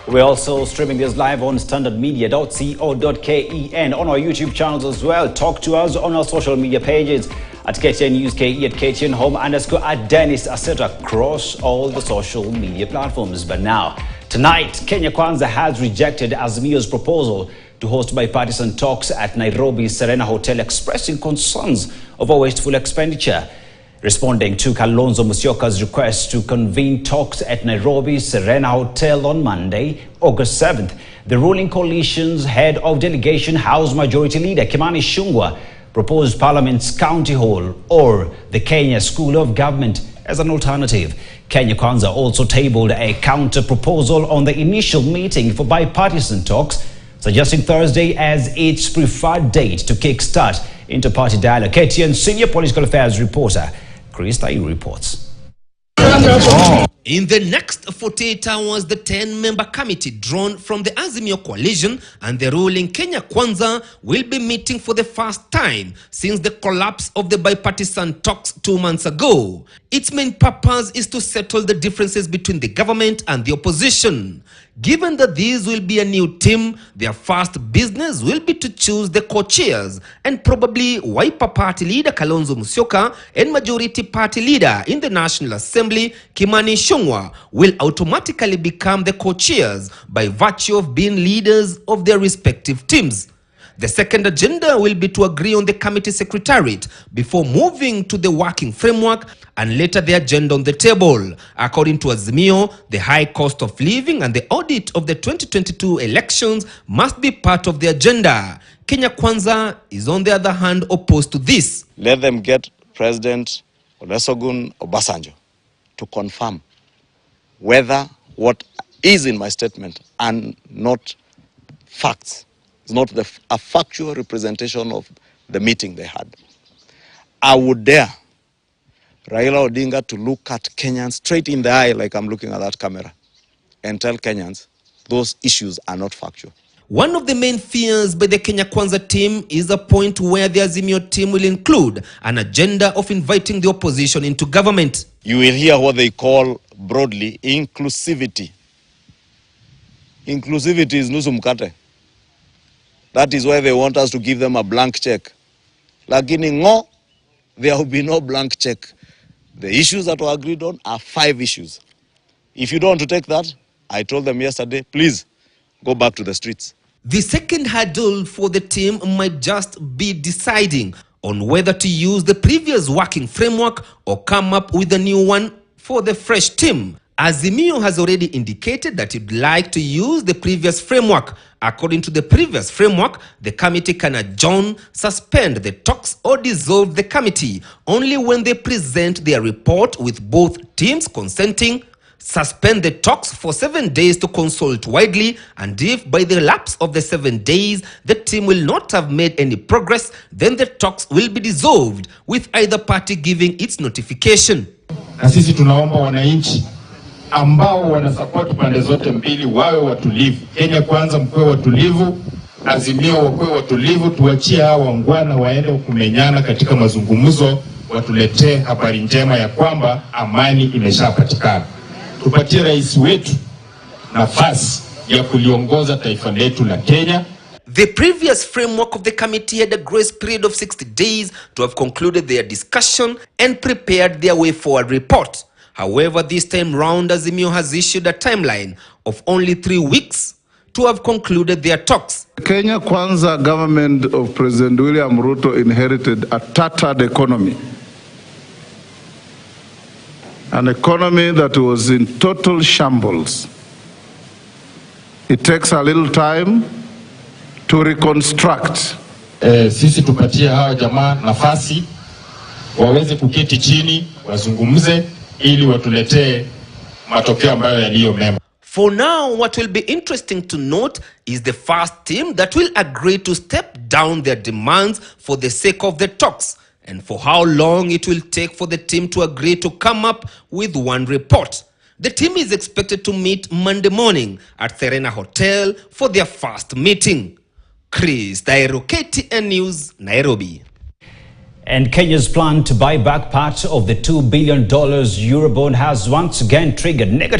We're also streaming this live on standardmedia.co.ke and on our YouTube channels as well. Talk to us on our social media pages at KTN News KE, at KTN Home _ at Dennis Aseta across all the social media platforms. But now, tonight, Kenya Kwanza has rejected Azimio's proposal to host bipartisan talks at Nairobi's Serena Hotel, expressing concerns over wasteful expenditure. Responding to Kalonzo Musyoka's request to convene talks at Nairobi's Serena Hotel on Monday, August 7th, the ruling coalition's head of delegation, House Majority Leader Kimani Ichung'wah, proposed Parliament's County Hall or the Kenya School of Government as an alternative. Kenya Kwanza also tabled a counter-proposal on the initial meeting for bipartisan talks, suggesting Thursday as its preferred date to kickstart inter-party dialogue. KTN senior political affairs reporter Chris Tayu reports. In the next 48 hours, the 10-member committee drawn from the Azimio coalition and the ruling Kenya Kwanza will be meeting for the first time since the collapse of the bipartisan talks 2 months ago. Its main purpose is to settle the differences between the government and the opposition. Given that these will be a new team, their first business will be to choose the co-chairs, and probably Wiper Party leader Kalonzo Musyoka and Majority Party leader in the National Assembly Kimani Ichung'wah will automatically become the co-chairs by virtue of being leaders of their respective teams. The second agenda will be to agree on the committee secretariat before moving to the working framework and later the agenda on the table. According to Azimio, the high cost of living and the audit of the 2022 elections must be part of the agenda. Kenya Kwanza is, on the other hand, opposed to this. Let them get President Olusegun Obasanjo to confirm whether what is in my statement and not facts. It's not a factual representation of the meeting they had. I would dare Raila Odinga to look at Kenyans straight in the eye like I'm looking at that camera and tell Kenyans those issues are not factual. One of the main fears by the Kenya Kwanza team is a point where the Azimio team will include an agenda of inviting the opposition into government. You will hear what they call broadly inclusivity. Inclusivity is nusu mkate. That is why they want us to give them a blank check. Lakini ngo, there will be no blank check. The issues that were agreed on are 5 issues. If you don't want to take that, I told them yesterday, please go back to the streets. The second hurdle for the team might just be deciding on whether to use the previous working framework or come up with a new one for the fresh team. Azimio has already indicated that it would like to use the previous framework. According to the previous framework, the committee can adjourn, suspend the talks or dissolve the committee only when they present their report with both teams consenting, suspend the talks for 7 days to consult widely, and if by the lapse of the 7 days the team will not have made any progress, then the talks will be dissolved, with either party giving its notification. Na sisi tunaomba wananchi ambao wanasupport pande zote mbili wawe watulivu. Kenya Kwanza mkwe watulivu, Azimio wakwe watulivu, tuachie hawa wangwana waende kumenyana katika mazungumzo, watuletee habari njema ya kwamba amani imeshapatikana. Tupatie rais wetu nafasi ya kuliongoza taifa letu la Kenya. The previous framework of the committee had a grace period of 60 days to have concluded their discussion and prepared their way forward report. However, this time round, Azimio has issued a timeline of only 3 weeks to have concluded their talks. The Kenya Kwanza government of President William Ruto inherited a tattered economy. An economy that was in total shambles. It takes a little time to reconstruct. Sisi tupatie hawa jamaa nafasi waweze kuketi chini wazungumze ili watuletee matokeo ambayo yaliyo mema. For now, what will be interesting to note is the first team that will agree to step down their demands for the sake of the talks, and for how long it will take for the team to agree to come up with one report. The team is expected to meet Monday morning at Serena Hotel for their first meeting. Chris Tayu, KTN News, Nairobi. And Kenya's plan to buy back part of the $2 billion Eurobond has once again triggered negative